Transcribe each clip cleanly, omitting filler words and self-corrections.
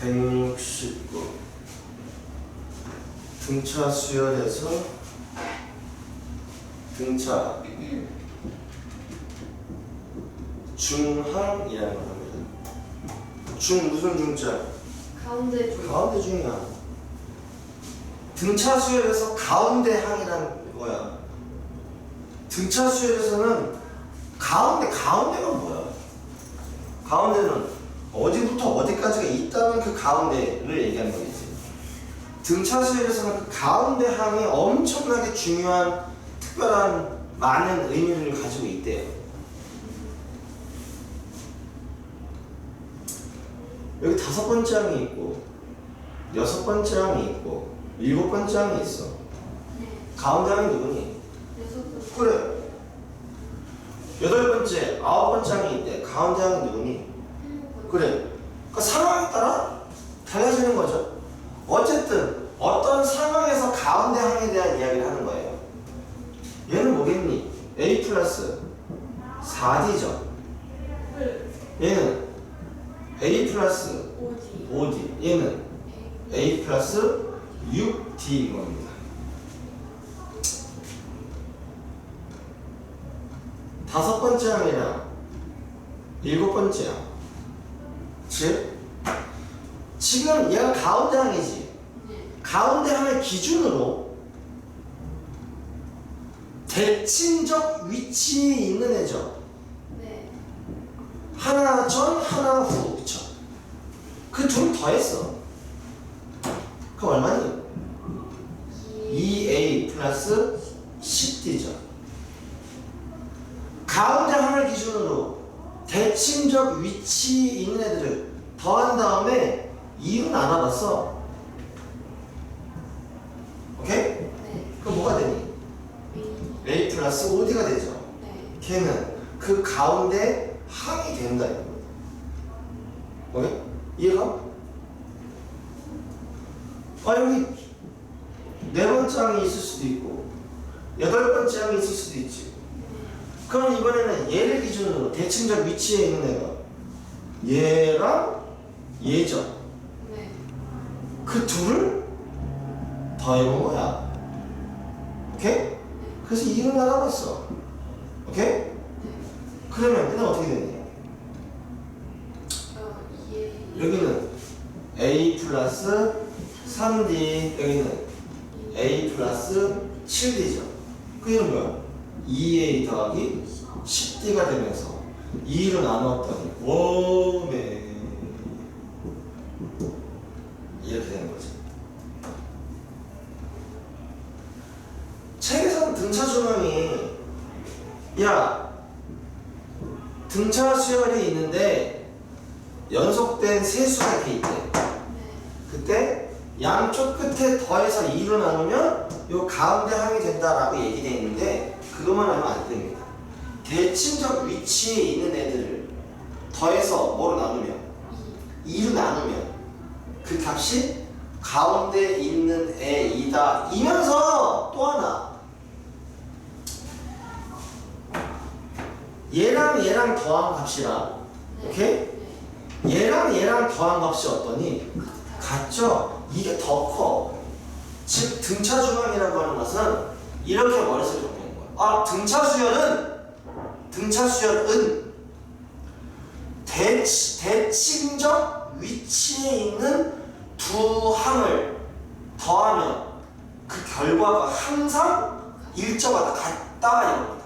169 등차 수열에서 등차 중항이라는 걸 합니다. 중 무슨 중자? 가운데 중. 가운데 중이야. 등차 수열에서 가운데 항이라는 거야. 등차 수열에서는 가운데가 뭐야? 가운데는 어디부터 어디까지가 있다는 그 가운데를 얘기하는 거겠지. 등차 수열에서는 그 가운데 항이 엄청나게 중요한 특별한 많은 의미를 가지고 있대요. 여기 5번째 항이 있고 6번째 항이 있고 7번째 항이 있어. 네. 가운데 항이 누구니? 6번째. 그래. 8번째, 9번째 항이 있대. 가운데 항이 누구니? 7번째. 그래. 그러니까 상황에 따라 달라지는 거죠. 어쨌든 어떤 상황에서 가운데 항에 대한 이야기를 하는 거예요. 얘는 뭐겠니? A 플러스 4D죠. 얘는 A 플러스 5D. 5D. 얘는 A 플러스 6D인 겁니다. 다섯 번째 항이랑 7번째 항. 즉, 지금 얘가 가운데 항이지. 네. 가운데 항을 기준으로 대칭적 위치에 있는 애죠. 네. 하나 전, 하나 후. 그쵸? 그 둘 더했어. 그럼 얼마니? 2A 플러스 10D죠. 가운데 항을 기준으로 대칭적 위치에 있는 애들을 더한 다음에 2로 나눠봤어. 오케이? 네. 그럼 뭐가 되니? A 플러스 5D가 되죠. 네. 걔는 그 가운데 항이 된다 이겁니다. 오케이? 이해가? 여기 4번째 항이 있을 수도 있고 8번째 항이 있을 수도 있지. 그럼 이번에는 얘를 기준으로 대칭적 위치에 있는 애가 얘랑 얘죠. 네. 그 둘을 더해본 거야. 오케이? 그래서 2로 나눠봤어. 오케이? 그러면 그다음 어떻게 되니? 여기는 A 플러스 3D, 여기는 A 플러스 7D죠. 그 이름 뭐야? 2A 더하기 10D가 되면서 2로 나누었더니 오메 이렇게 되는 거지. 책에서는 등차 중앙이 야 등차 수열이 있는데 연속된 세수가 이렇게 있대. 그때 양쪽 끝에 더해서 2로 나누면 요 가운데 항이 된다라고 얘기되어 있는데 그것만 하면 안 됩니다. 대칭적 위치에 있는 애들을 더해서 뭐로 나누면 2로 나누면 그 값이 가운데 있는 애이다 이면서 또 하나 얘랑 더한 값이라 오케이? 얘랑 더한 값이 어떠니? 같죠? 이게 더 커. 즉 등차 중앙이라고 하는 것은 이렇게 머릿속에 정리하는 거야. 등차 수열은 대칭적 위치에 있는 두 항을 더하면 그 결과가 항상 일정하다 같다 이겁니다.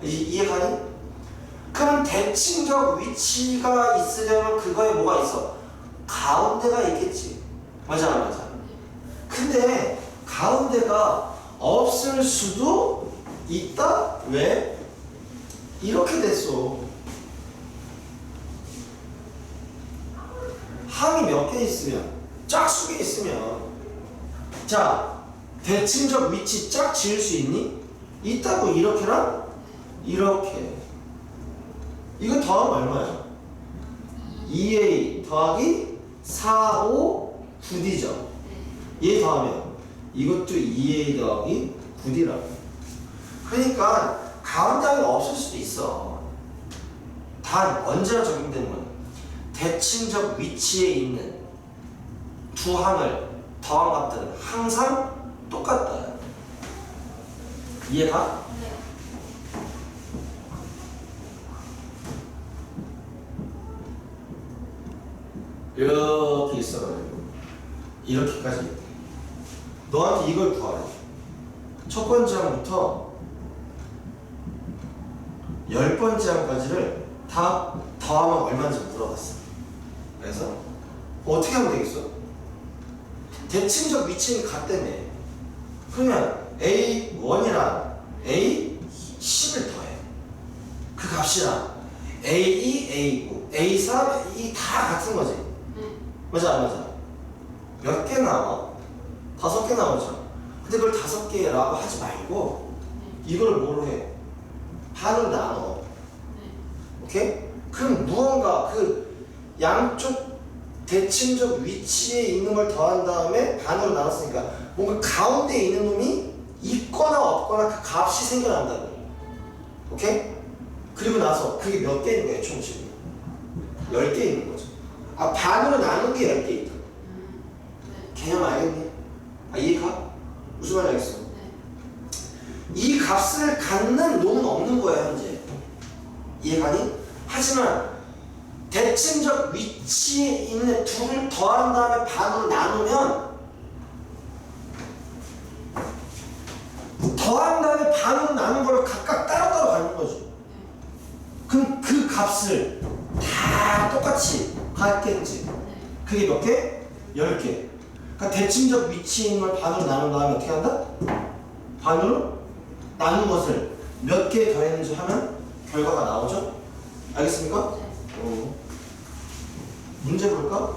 이해가니? 그럼 대칭적 위치가 있으려면 그거에 뭐가 있어? 가운데가 있겠지. 맞아. 근데 가운데가 없을 수도 있다? 왜? 이렇게 됐어. 항이 몇 개 있으면, 짝수개 있으면, 자, 대칭적 위치 짝 지을 수 있니? 있다고. 이렇게랑 이렇게. 이거 더하면 얼마야? 2A 더하기 4, 5, 9D죠. 얘 더하면 이것도 2A 더하기 9D라고. 그러니까 가운데 항이 없을 수도 있어. 단 언제나 적용되는 건 대칭적 위치에 있는 두 항을 더한 값들은 항상 똑같다. 이해가? 네. 이렇게 있어가지고 이렇게까지 있대. 너한테 이걸 구하래. 첫 번째 항부터 10번째 항까지를 다 더하면 얼마인지 물어봤어. 그래서 어떻게 하면 되겠어? 대칭적 위치는 같다며. 그러면 A1이랑 A10을 더해. 그 값이랑 A2, A9, A3, A2 다 같은 거지. 네. 맞아 안 맞아? 몇 개 나와? 5개 나오죠. 근데 그걸 5개라고 하지 말고 이거를 뭐로 해? 반으로 나눠. 네. 오케이? 그럼 무언가 그 양쪽 대칭적 위치에 있는 걸 더한 다음에 반으로 나눴으니까 뭔가 가운데에 있는 놈이 있거나 없거나 그 값이 생겨난다고. 오케이? 그리고 나서 그게 몇 개 있는 거야 총 지금? 10개 있는 거죠. 아 반으로 나눈 게 10개 있다. 네. 개념 알겠니? 아 이해가? 무슨 말인지 알겠어? 네. 이 값을 갖는 놈은 없는 거야 현재. 이해가니? 하지만 대칭적 위치에 있는 둘을 더한 다음에 반으로 나누면 더한 다음에 반으로 나눈 걸 각각 따로따로 갖는 거지. 그럼 그 값을 다 똑같이 갖겠지. 그게 몇 개? 10개. 그러니까 대칭적 위치에 있는 걸 반으로 나눈 다음에 어떻게 한다? 반으로 나눈 것을 몇 개 더했는지 하면 결과가 나오죠? 알겠습니까? 문제 볼까?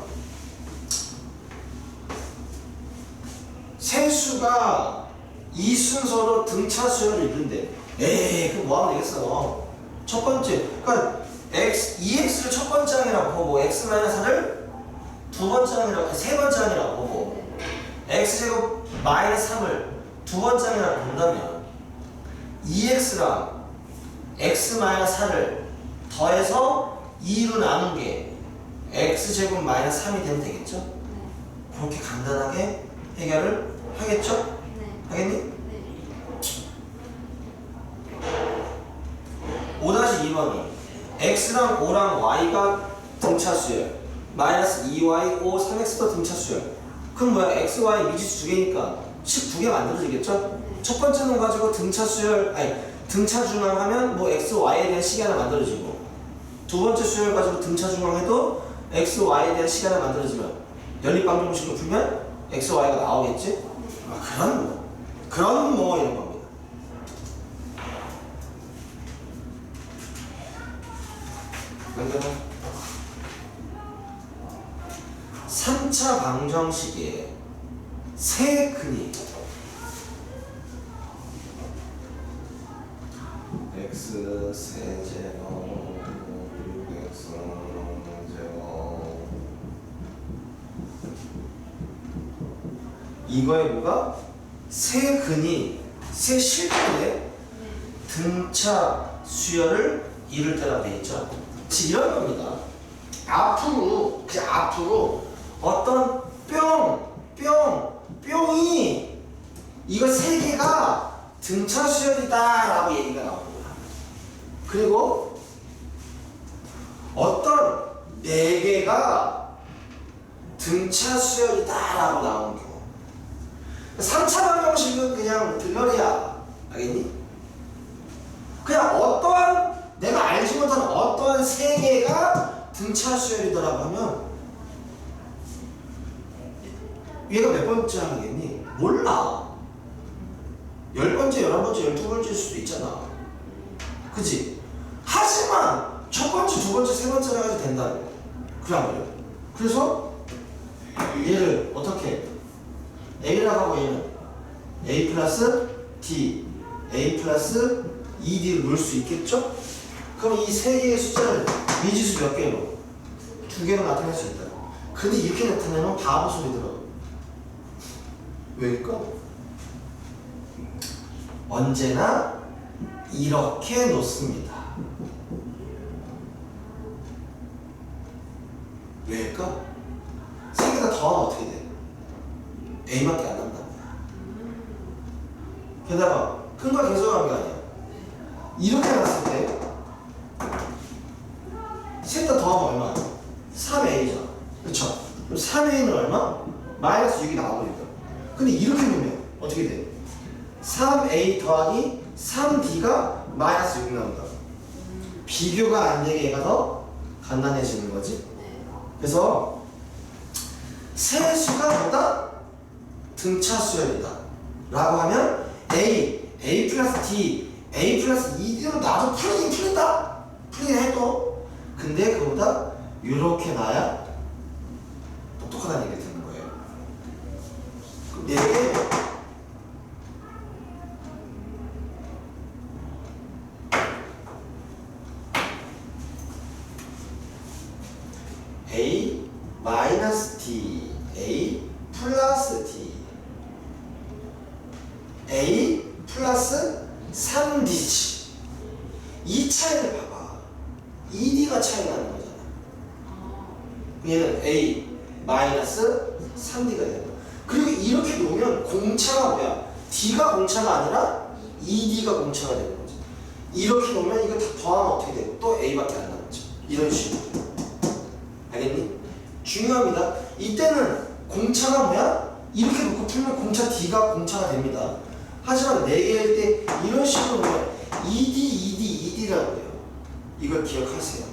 세수가 이 순서로 등차 수열을 이룬대. 에이, 그럼 뭐 하면 되겠어? 첫 번째, 그러니까 EX를 첫 번째 항이라고 보고 X-4를 두 번째 항이라고, 세 번째 항이라고 보고 X제곱 마이너스 3을 두 번째 항이라고 본다면 EX랑 X-4를 더해서 2로 나눈 게 X제곱 마이너스 3이 되면 되겠죠? 그렇게 간단하게 해결을 하겠죠? 네. 하겠니? 네. 5-2번이 X랑 5랑 Y가 등차수열 마이너스 2Y, 5, 3X도 등차수열. 그럼 뭐야? X, Y 미지수 두 개니까 12개 만들어지겠죠? 첫 번째 놈 가지고 등차수열, 아니 등차중앙하면 뭐 X, Y에 대한 식이 하나 만들어지고 두 번째 수열 가지고 등차중앙해도 X, Y에 대한 식이 하나 만들어지면 연립방정식으로 풀면 X, Y가 나오겠지? 아, 그런 뭐 이런 겁니다. 그러니까 3차 방정식에 세 근이 x 세제곱 6x 제곱 이거에 뭐가? 세 근이 세 실근에 등차 수열을 이룰 때가 되겠죠. 이런 겁니다. 앞으로 어떤 뿅이 이거 세 개가 등차 수열이다 라고 얘기가 나옵니다. 그리고 어떤 네 개가 등차 수열이다 라고 나오는 경우 3차 방정식은 그냥 들러리야. 알겠니? 그냥 어떠한 내가 알지 못하는 어떠한 세 개가 등차 수열이더라고 하면 얘가 몇 번째 하겠니? 몰라. 10번째, 11번째, 12번째일 수도 있잖아. 그치? 하지만 첫 번째, 두 번째, 세 번째라 가지고 된다고. 그란 말이야. 그래서 얘를 어떻게 A라고 하고 얘는 A 플러스 D, A 플러스 2D를 놓을 수 있겠죠? 그럼 이 세 개의 숫자를 미지수 몇 개로? 두 개로 나타낼 수 있다. 근데 이렇게 나타내면 바보 소리더라고. 왜일까? 언제나 이렇게 놓습니다. 왜일까? 세 개 다 더하면 어떻게 돼? A밖에 안 남다. 게다가 큰과 계속한 게 아니야. 이렇게 봤을 때 셋 다 더하면 얼마? 3A잖아. 그쵸? 그럼 3A는 얼마? 마이너스 6이 나와버린다. 근데 이렇게 보면 어떻게 돼? 3A 더하기 3B가 마이너스 6 나온다. 비교가 안 되게 얘가 더 간단해지는 거지. 그래서 세수가 뭐다? 등차 수열이다 라고 하면 A 플러스 D, A 플러스 2D로 나도 풀리긴 풀린다? 풀리긴 해도 근데 그거보다 이렇게 나야 똑똑하다는 얘기 듣는 거예요. 그럼 4개 A 마이너스 D, A 플러스 D, A 플러스 3D지. 이 차이를 봐봐. 2D가 차이 나는 거잖아. 얘는 A 마이너스 3D가 되는 거야. 그리고 이렇게 놓으면 공차가 뭐야? D가 공차가 아니라 2D가 공차가 되는 거지. 이렇게 놓으면 이거 다 더하면 어떻게 돼? 또 A밖에 안 남았죠. 이런 식으로. 알겠니? 중요합니다. 이때는 공차가 뭐야? 이렇게 놓고 풀면 공차 D가 공차가 됩니다. 하지만 4개일 때 이런 식으로 보면 ED라고 해요. 이걸 기억하세요.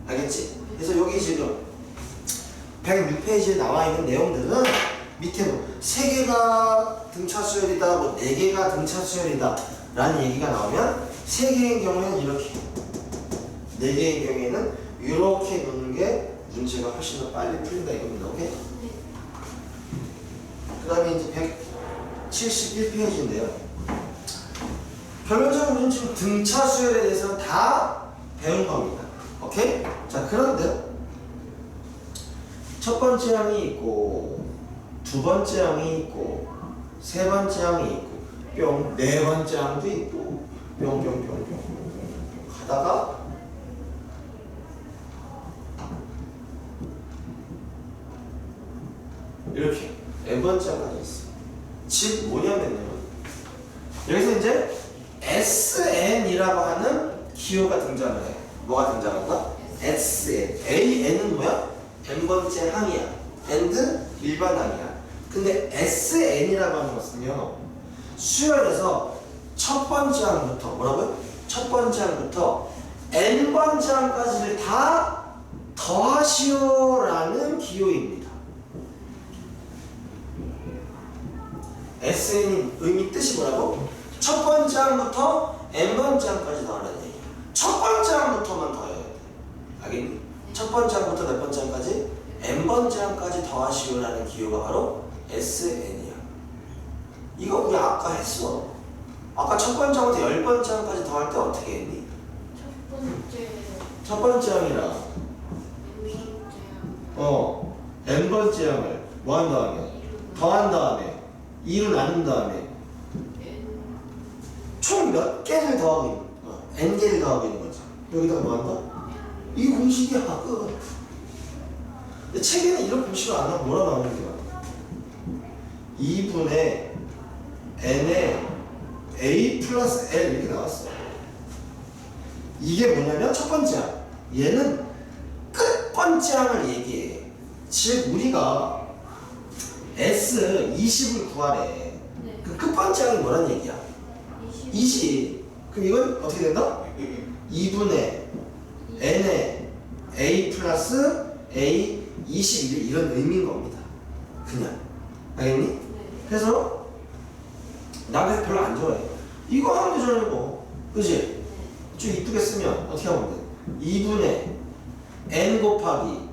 알겠지? 그래서 여기 지금 106페이지에 나와 있는 내용들은 밑에도 3개가 등차 수열이다, 뭐 4개가 등차 수열이다 라는 얘기가 나오면 3개인 경우에는 이렇게, 4개인 경우에는 이렇게 놓는 게 문제가 훨씬 더 빨리 풀린다 이겁니다. 오케이? 그 다음에 이제 171페이지인데요. 결론적으로 우리는 지금 등차 수열에 대해서는 다 배운 겁니다. 오케이? 자, 그런데 첫 번째 항이 있고, 두 번째 항이 있고, 세 번째 항이 있고, 뿅, 네 번째 항도 있고, 뿅뿅뿅뿅 하다가 이렇게 n번째 항까지 있어. 즉 뭐냐면요, 여기서 이제 SN이라고 하는 기호가 등장을 해. 뭐가 등장한다? SN. AN은 뭐야? n번째 항이야. and 일반 항이야. 근데 SN이라고 하는 것은요, 수열에서 첫 번째 항부터 뭐라고요? 첫 번째 항부터 n번째 항까지를 다 더하시오라는 기호입니다. SN이 의미 뜻이 뭐라고? 첫 번째 항부터 n번째 항까지 더하라는 얘기야. 첫 번째 항부터만 더해야 돼. 알겠니? 첫 번째 항부터 몇 번째 항까지? n번째 항까지 더하시오라는 기호가 바로 SN이야. 이거 우리 아까 했어. 아까 첫 번째 항부터 10번째 항까지 더할 때 어떻게 했니? 첫 번째 항이랑 n번째 항을 뭐 한 다음에? 더한 다음에 2로 나눈 다음에 총 몇 개를 더하고 있는 거야? n개를 더하고 있는 거지. 여기다가 뭐 한다? 이 공식이야. 근데 책에는 이런 공식을 안 하고 뭐라 나오는 거야? 2분의 n에 a 플러스 l 이렇게 나왔어. 이게 뭐냐면 첫 번째 항. 얘는 끝번째 항을 얘기해. 즉 우리가 S20을 구하래. 그 끝번째 항이 뭐란 얘기야? 20. 그럼 이건 어떻게 된다? 2분의 n에 a 플러스 a 21 이런 의미인 겁니다. 그냥. 알겠니? 그래서 나 그래서 별로 안 좋아해. 이거 하면 되잖아 이거. 그치? 좀 이쁘게 쓰면 어떻게 하면 돼? 2분의 n 곱하기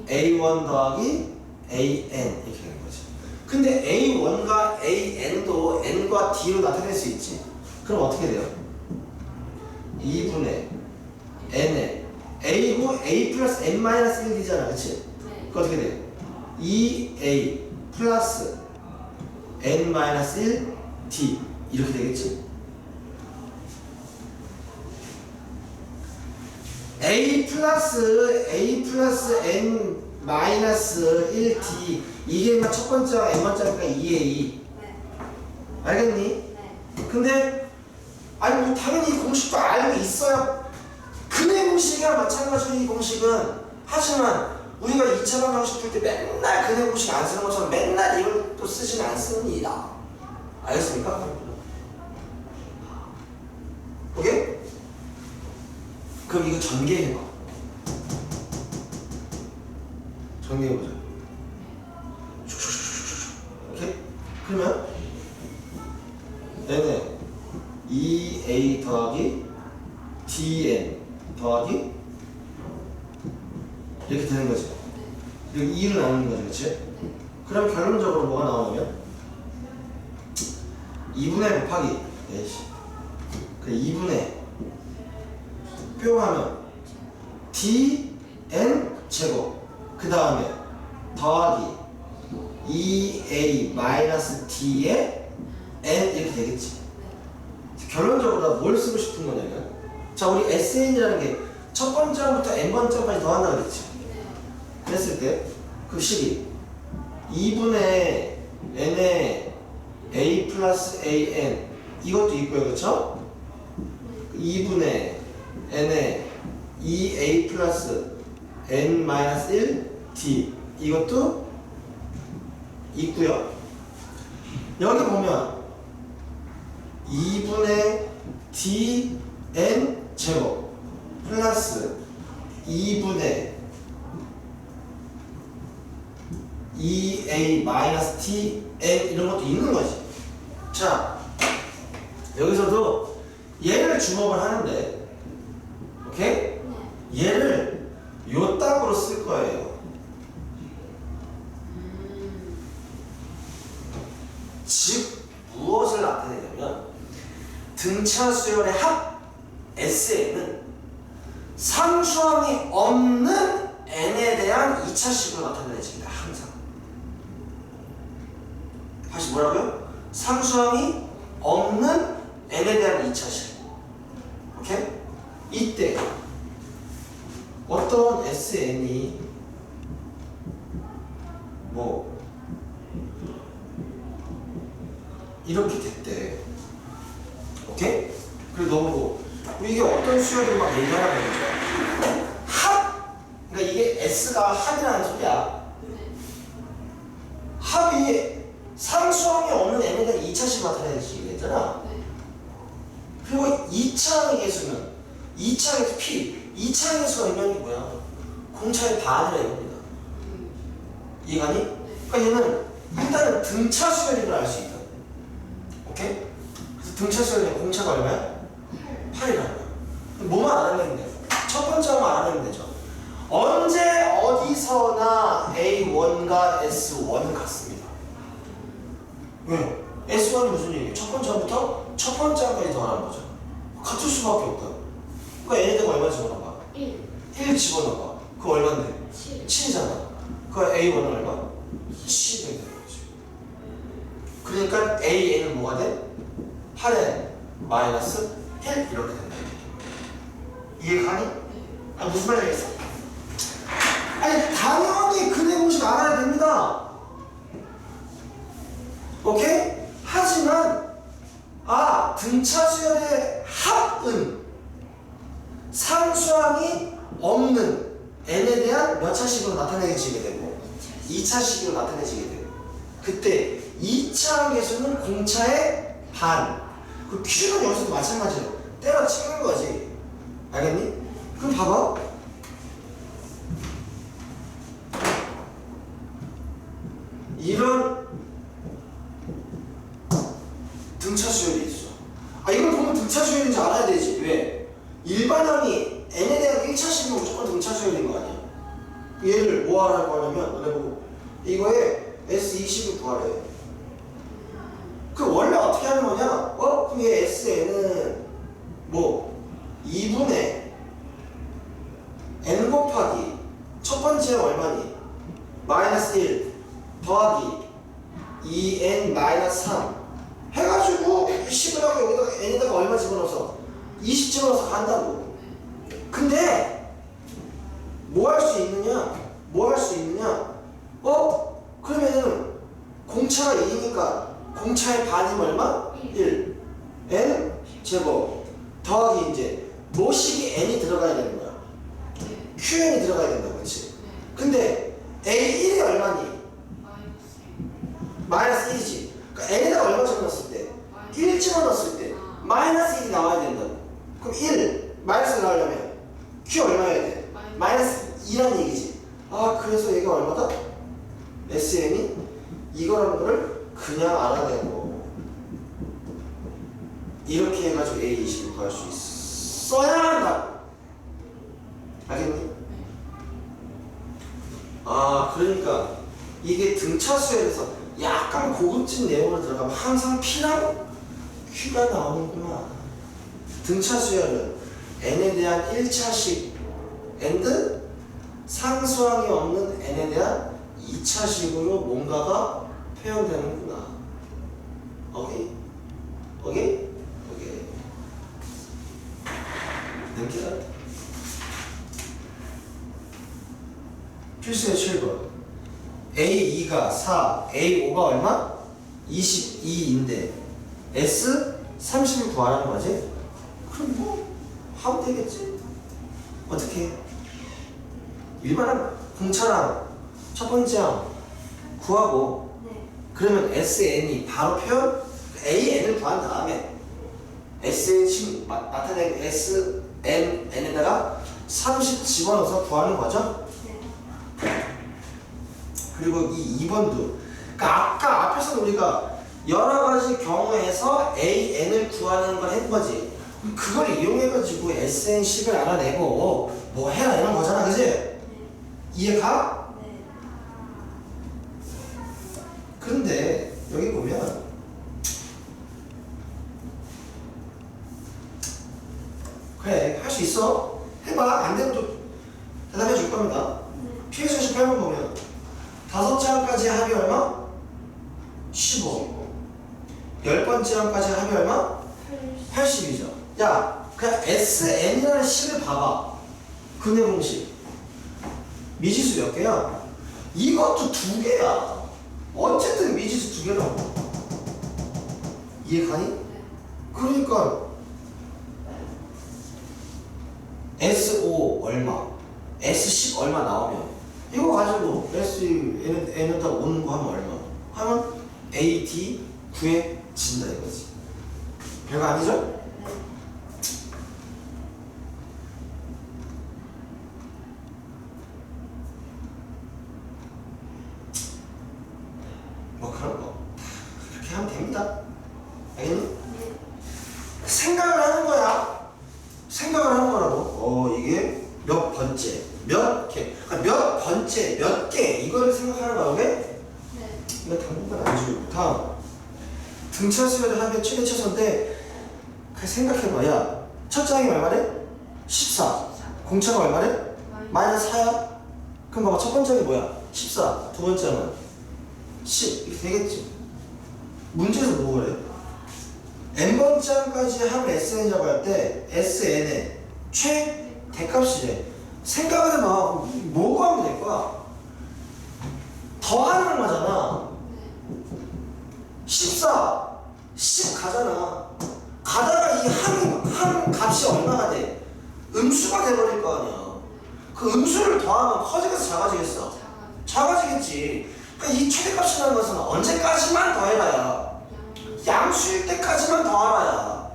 a1 더하기 an 이렇게 되는 거지. 근데 a1과 an도 n과 d로 나타낼 수 있지. 그럼 어떻게 돼요? 2분의 n에 a고 a 플러스 n 마이너스 1d잖아. 그치? 그 어떻게 돼? 2a 플러스 n 마이너스 1d 이렇게 되겠지? a 플러스 n 마이너스 1t 이게 인마 첫 번째와 n 번째니까 2a 네. 알겠니? 네. 근데 아니 뭐 당연히 이 공식도 알고 있어요. 근의 공식이랑 마찬가지로 이 공식은. 하지만 우리가 2차 방정식 풀 때 맨날 근의 공식 안 쓰는 것처럼 맨날 이걸 또 쓰지는 않습니다. 알겠습니까? 오케이? 그럼 이거 전개해봐. 전개해보자. 오케이? 그러면 n은 2a 더하기 dn 더하기 이렇게 되는 거지. 그리고 2로 나오는 거지, 그렇지? 그럼 결론적으로 뭐가 나오냐면 2분의 곱하기 에이씨 그 2분의 뿅하면 dn 제곱 그 다음에 더하기 2a 마이너스 d의 n 이렇게 되겠지. 결론적으로 나 뭘 쓰고 싶은 거냐면 자 우리 SN이라는 게 첫 번째부터 n 번째까지 더한다 그랬지. 그랬을 때 그 식이 2분의 n의 a 플러스 an 이것도 있고요, 그렇죠? 2분의 n의 2a 플러스 n 마이너스 1 d 이것도 있고요. 여기 보면 2분의 dn 제곱 플러스 2분의 2a 마이너스 t n 이런 것도 있는 거지. 자 여기서도 얘를 주목을 하는데 오케이? 얘를 요 딱으로 쓸 거예요. 즉 무엇을 나타내냐면 등차 수열의 합 SN은 상수항이 없는 n에 대한 2차식으로 나타내집니다. 항상. 다시 뭐라고요? 상수항이 없는 n에 대한 2차식. 오케이? 이때 어떤 SN이 뭐 이렇게 됐대. 오케이? 그리고 너무 이게 어떤 수열을 막 얘기하라는 거죠. 합! 그러니까 이게 S가 합이라는 소리야. 합이 상수항이 없는 n에 대한 2차식 나타내지 얘기했잖아. 그리고 2차항의 개수는 2차항의 개수 P 2차항의 개수가 있는 게 뭐야? 공차의 반이라 이겁니다. 이해가니? 그러니까 얘는 일단은 등차 수열인 걸 알 수 있다. 오케이? 그래서 등차 수열의 공차가 얼마야? 8이라는 거야. 뭐만 알아내면 돼? 첫 번째만 알아내면 되죠. 언제 어디서나 A1과 S1은 같습니다. 왜요? S1이 무슨 얘기예요? 첫 번째부터 첫 번째까지 더하는 거죠. 같을 수밖에 없다. 그러니까 얘네들가 얼마 집어넣어봐? 1 집어넣어봐. 그거 얼마인데? 7이잖아. 그 A1은 얼마? 7이 되는 거지. 그러니까 AN은 뭐가 돼? 8N 마이너스 1 이렇게 된다. 이해가니? 아 무슨 말이겠어? 아니 당연히 근의 공식 알아야 됩니다. 오케이? 하지만 등차 수열의 합은 상수항이 없는 n에 대한 몇 차식으로 나타내지게 되고 2차식으로 나타내지게 되고 그때 2차 개수는 공차의 반. 그 큐는 여기서도 마찬가지로 때려치는 거지. 알겠니? 그럼 봐봐. 이런 등차 수열이 있어. 이걸 보면 등차 수열인지 알아야 되지. 왜? 일반항이 n에 대한 1차식이면 무조건 등차 수열인 거 아니야. 얘를 뭐 하라고 하냐면 너네 보고 이거에 S20을 구하래. 그 원래 어떻게 하는 거냐? 그럼 얘 SN은 뭐 2분의 n 곱하기 첫 번째 얼마니? 마이너스 1 더하기 2n 마이너스 3 해가지고 10을 하고 여기다가 n에다가 얼마 집어넣어서 20 집어넣어서 간다고. 근데 뭐 할 수 있느냐? 뭐 할 수 있느냐? 그러면은 공차가 2니까 공차의 반이면 얼마? 1. n 제곱 더하기 이제 모식이 n이 들어가야 되는 거야. 네. qn이 들어가야 된다, 그렇지? 네. 근데 a1이 얼마니? 마이너스 1이지. 그러니까 n에다가 얼마 집어넣었을 때? 1 집어넣었을 때 마이너스 1이 나와야 된다고. 그럼 1 마이너스 나오려면 q 얼마여야 돼? 마이너스 2라는 얘기지. 그래서 얘가 얼마다? SN이 이거라는 거를 그냥 알아내고 이렇게 해가지고 A20을 구할 수 있어야 한다. 알겠니? 그러니까 이게 등차 수열에서 약간 고급진 내용으로 들어가면 항상 P랑 Q가 나오는구나. 등차 수열은 N에 대한 1차식 and 상수항이 없는 N에 대한 2차식으로 뭔가가 표현되는구나. 오케이? 오케이? 오케이. 넘겨라. 필수의 7번. A2가 4, A5가 얼마? 22인데 S 30을 구하라는 거지? 그럼 뭐 하면 되겠지? 어떻게 해? 일반한 공차랑 첫 번째 항 구하고 네. 그러면 SN이 바로 표현 AN을 구한 다음에 SN 식 나타내고 SN에다가 30 집어넣어서 구하는 거죠? 네. 그리고 이 2번도 그러니까 아까 앞에서는 우리가 여러 가지 경우에서 AN을 구하는 걸 한 거지. 그걸 이용해가지고 SN 식을 알아내고 뭐 해라 이런 거잖아, 그지? 네. 이해가? 네. 그런데 여기 보면 그래 할 수 있어. 해봐. 안 되면 또 대답해 줄 겁니다. 피해서 18번 보면 5째 항까지 합이 얼마? 15. 10번째 항까지 합이 얼마? 80이죠. 야, 그냥 SN이라는 식을 봐봐. 근해 공식. 미지수 몇 개야? 이것도 2개야. 어쨌든 미지수 2개라고. 이해 가니? 그러니까 S5 얼마, S10 얼마 나오면 이거 가지고 N에다 오는 거 하면 얼마? 하면 AD 구해진다 이거지. 별거 아니죠? 뭐 그런 거 그렇게 하면 됩니다. 알겠니? 생각을 하는 거야. 생각을 하는 거라고. 이게 몇 번째, 몇 개, 몇 번째, 몇 개 이거를 생각하는 거라고. 네. 이거 당분간 안 주고. 다음 등차 수열의 합의 최대 최소인데 그 생각해봐. 야, 첫 장이 얼마래? 14. 공차가 얼마래? 마이너스 4야? 그럼 봐봐. 첫 번째는 뭐야? 14. 두 번째는 10. 이렇게 되겠지. 문제에서 뭐 그래? n번째 항까지 하면 SN이라고 할 때 SN의 최대값이래. 생각을 해봐. 뭐 구하면 될 거야? 더하는 거잖아. 14, 10 가잖아. 가다가 이 한 값이 얼마가 돼? 음수가 돼버릴 거 아니야. 그 음수를 더하면 커지겠어, 작아지겠어? 작아지겠지. 그러니까 이 최대값이라는 것은 언제까지만 더해봐야 양수일 때까지만 더하라야.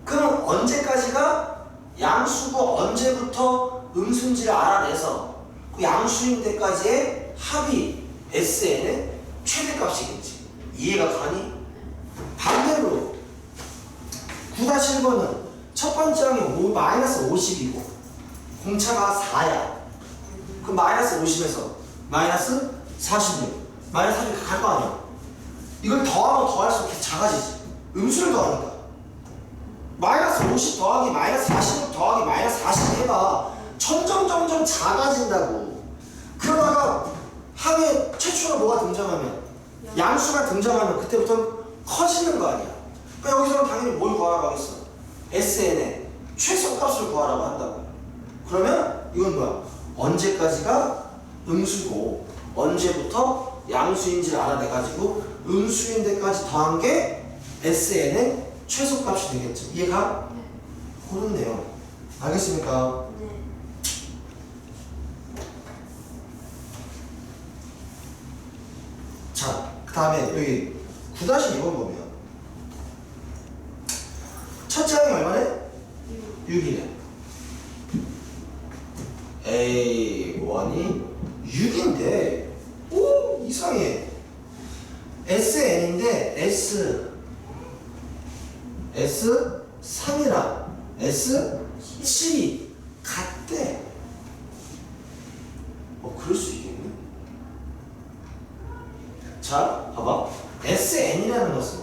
그럼 언제까지가 양수고 언제부터 음수인지를 알아내서 그 양수인 때까지의 합이 SN의 최대값이겠지. 이해가 가니? 반대로 9-1번은 첫 번째 항이 마이너스 50이고 공차가 4야. 그럼 마이너스 50에서 마이너스 46 마이너스 46 갈 거 아니야. 이걸 더하면 더할수록 이렇게 작아지지. 음수를 더하니까. 마이너스 50 더하기 마이너스 46 더하기 마이너스 40 해봐. 점점 작아진다고. 그러다가 합의 최초로 뭐가 등장하면 양수가 등장하면 그때부터 커지는 거 아니야. 그러니까 여기서는 당연히 뭘 구하라고 하겠어? SN의 최소값을 구하라고 한다고. 그러면 이건 뭐야? 언제까지가 음수고 언제부터 양수인지를 알아내가지고 음수인 데까지 더한 게 SN의 최소값이 되겠죠. 이해가? 네. 그런 내용. 알겠습니까? 네. 자, 그 다음에 여기 9-2번 보면 첫째 항이 얼마네? 6이네. A1이 6인데 오 이상해. SN인데 S3이랑 S7이 같대. 그럴 수 있겠네. 자, 봐봐. SN이라는 것은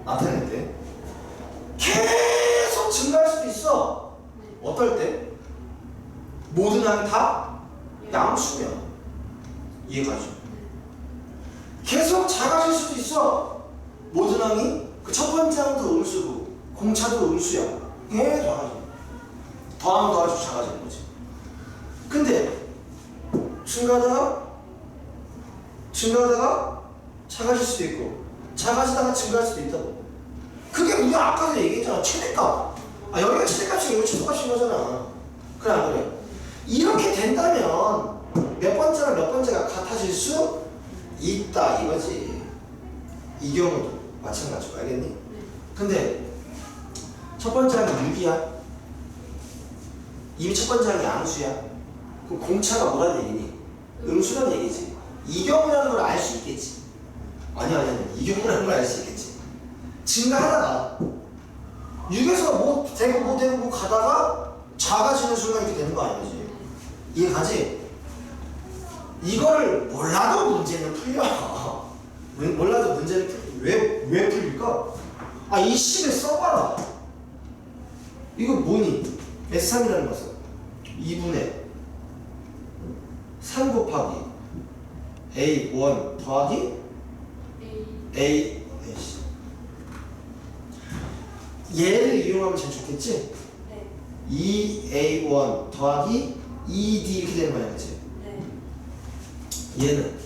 나타낼 때 계속 증가할 수도 있어. 어떨 때? 모든 항이 다 양수면. 이해가죠? 계속 작아질 수도 있어. 모든 항이 그 첫 번째 항도 음수고 공차도 음수야. 계속 작아져. 더하면 더할수록 작아지는 거지. 근데 증가하다가 작아질 수도 있고 작아지다가 증가할 수도 있다고. 그게 우리가 아까도 얘기했잖아. 최대값. 여기가 최대값이고 여기 최소값인 거잖아. 그래 안 그래? 이렇게 된다면 몇 번째랑 몇 번째가 같아질 수 있다 이거지. 이 경우도 마찬가지고. 알겠니? 근데 첫 번째 항이 6이야. 이미 첫 번째 항이 양수야. 그럼 공차가 뭐라는 얘기니? 음수라는 얘기지. 이 경우라는 걸 알 수 있겠지. 아니 이 경우라는 걸 알 수 있겠지. 증가하다가 6에서 뭐 되고 뭐 되고 뭐 가다가 작아지는 순간 이렇게 되는 거 아니지? 이해가지? 이걸 몰라도 문제는 풀려. 몰라도 문제는 풀려. 왜 풀릴까? 이 식을 써봐라. 이거 뭐니? S3이라는 것은 2분의 3 곱하기 A1 더하기 A 얘를 이용하면 제일 좋겠지? 네. 2A1 더하기 2D 이렇게 되는 거야, 그치? 네. 얘는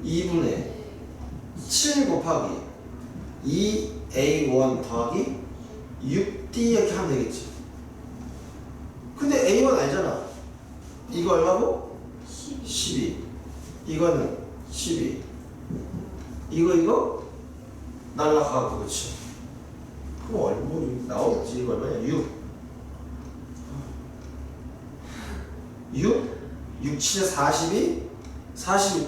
2분의 7 곱하기 2A1 더하기 6D 이렇게 하면 되겠지. 근데 A1 알잖아. 이거 얼마고? 12. 이거는 12. 이거 날라가고. 그렇지. 그럼 뭐 나오겠지. 이거 얼마냐? 6. 6 7에 42 36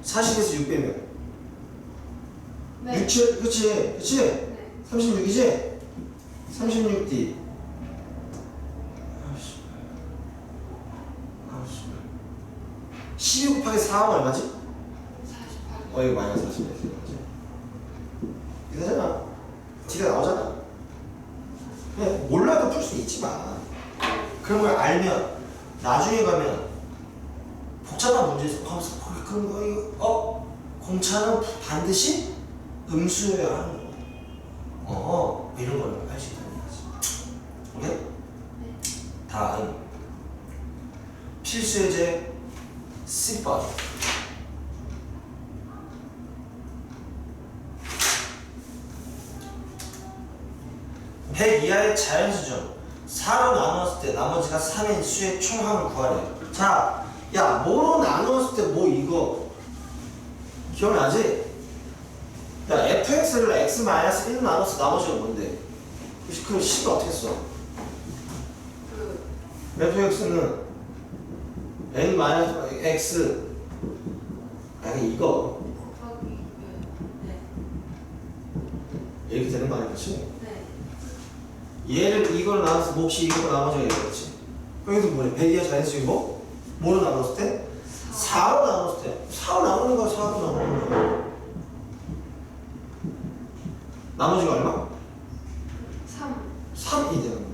40에서 6 빼면 네. 6 7 그치? 네. 36이지? 36D 12 곱하기 4하면 얼마지? 48. 이거 마이너스 40 이렇게 되는 거지. 이렇게 되잖아. D가 나오잖아. 그냥 몰라도 풀 수 있지만 그런 걸 알면 나중에 가면 복잡한 문제에서 하면서 그런 거 이거 공차는 반드시 음수여야 하는 거. 이런 걸 할 수 있다는 거지. 오케이? 네. 다음 필수 예제 10번. (100) 이하의 자연수 중 4로 나누었을 때 나머지가 3인 수의 총합을 구하래. 자, 야, 뭐로 나누었을 때 뭐 이거 기억나지? 야, fx를 x-1로 나눠서 나머지가 뭔데? 그럼 10을 어떻게 써? fx는 n-x 이거 곱하기. 네. 이렇게 되는 거 아니야, 그렇지? 네. 얘를 이걸 나눠서 몫이 이거 나머지가 이거지. 여기도 뭐래? 100이야 자연수이고 뭐로 나눴을 때? 4로 나눴을 때. 4로 나누는 거야. 4로 나누는 거야. 나머지가 얼마? 3. 3이 되는 거야.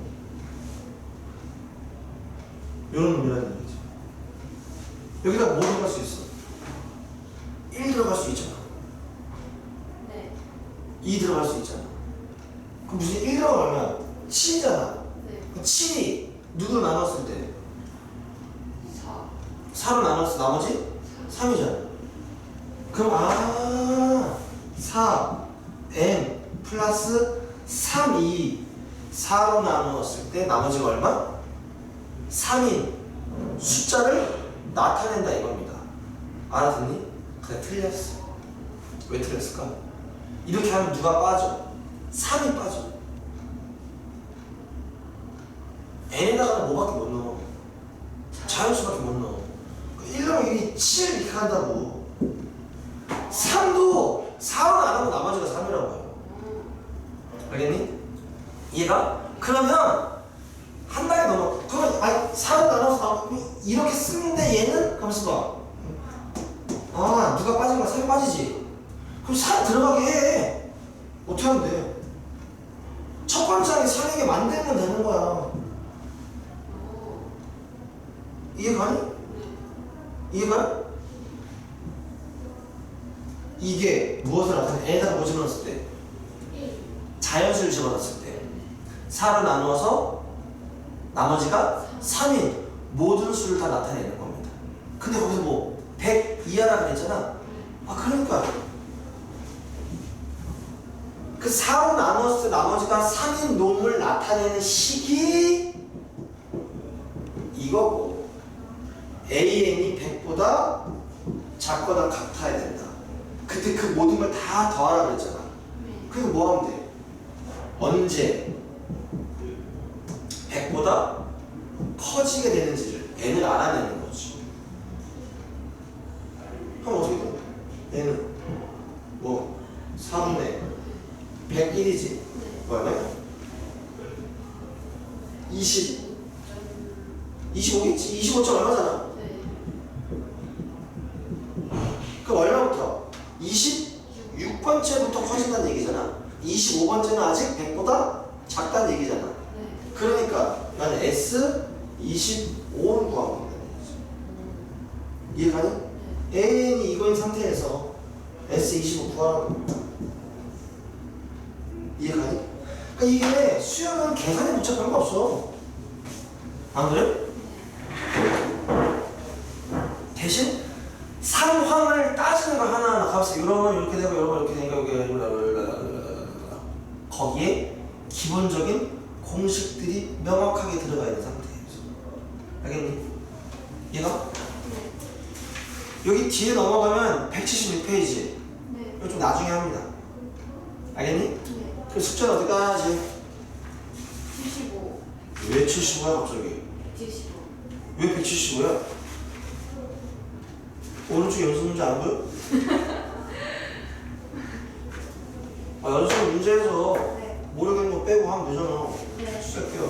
이런 놈이라는 얘기지. 여기다 뭐 들어갈 수 있어? 1 들어갈 수 있잖아. 네. 2 들어갈 수 있잖아. 그럼 무슨 1 들어가면 7이잖아. 네. 그 7이 누구로 나눴을 때? 4로 나눴을 때 7이 1 들어가면 2 들어갈 수 있잖아. 2 들어가면 1 들어갈 수 있잖아. 2 들어가면 1 들어갈 수 있잖아. 2 들어가면 1 들어갈 수 있잖아. 그럼 7이 누구로 나눴을 때? 나머지 3이잖아. 그럼 4n 플러스 3이 4로 나누었을 때 나머지가 얼마? 3인 숫자를 나타낸다 이겁니다. 알아듣니? 그래, 틀렸어. 왜 틀렸을까? 이렇게 하면 누가 빠져? 3이 빠져. n에다가는 뭐밖에 못 넣어? 자연수밖에 못 넣어. 1 넣으면 이게 7 이렇게 한다고. 3도 4로 나누면 나머지가 3이라고 해요. 알겠니? 이해가? 그러면 한 단계 넘어. 그러면 4로 나눠서 이렇게 쓰는데 얘는? 가만있어 봐. 누가 빠진 거야? 3이 빠지지. 그럼 4 들어가게 해. 어떻게 하면 돼? 첫 번째 항에 3에게 만들면 되는 거야. 이해가니? 이해가? 이게 무엇을 나타내? n에다가 뭐 집어넣었을 때? 자연수를 집어넣었을 때 4로 나누어서 나머지가 3인 모든 수를 다 나타내는 겁니다. 근데 거기서 뭐 100 이하라 그랬잖아. 그러니까 그 4로 나누었을 때 나머지가 3인 놈을 나타내는 식이 이거고, AN이 100보다 작거나 같아야 된다. 그때 그 모든 걸 다 더하라 그랬잖아. 그래서 뭐 하면 돼? 언제 100보다 커지게 되는지를 n을 알아내는 거지. 그럼 어떻게 돼? n은 뭐 3분의 101이지. 뭐야? 20 25겠지? 25점 얼마잖아? 그럼 얼마부터? 26번째부터 커진다는 얘기잖아. 25번째는 아직 100보다 작다는 얘기잖아. 그러니까 나는 S25를 구하면 된다는 얘기지. 이해가니? AN이 이거인 상태에서 S25 구하라고. 이해가니? 그러니까 이게 수영은 계산이 복잡한 거 없어. 안 그래? 대신 상황을 따지는 거 하나하나 가면서 이러면 이렇게 되고 이러면 이렇게 되니까 거기에 기본적인 공식들이 명확하게 들어가 있는 상태에서. 알겠니? 얘가? 여기 뒤에 넘어가면 176페이지. 이거 좀 나중에 합니다. 알겠니? 그 숫자는 어디까지? 75. 왜 75야 갑자기? 75. 왜 175야? 오른쪽 연습 문제 안 보여? 연습 문제에서 모르겠는 거 빼고 하면 되잖아. 네. 뺄게요.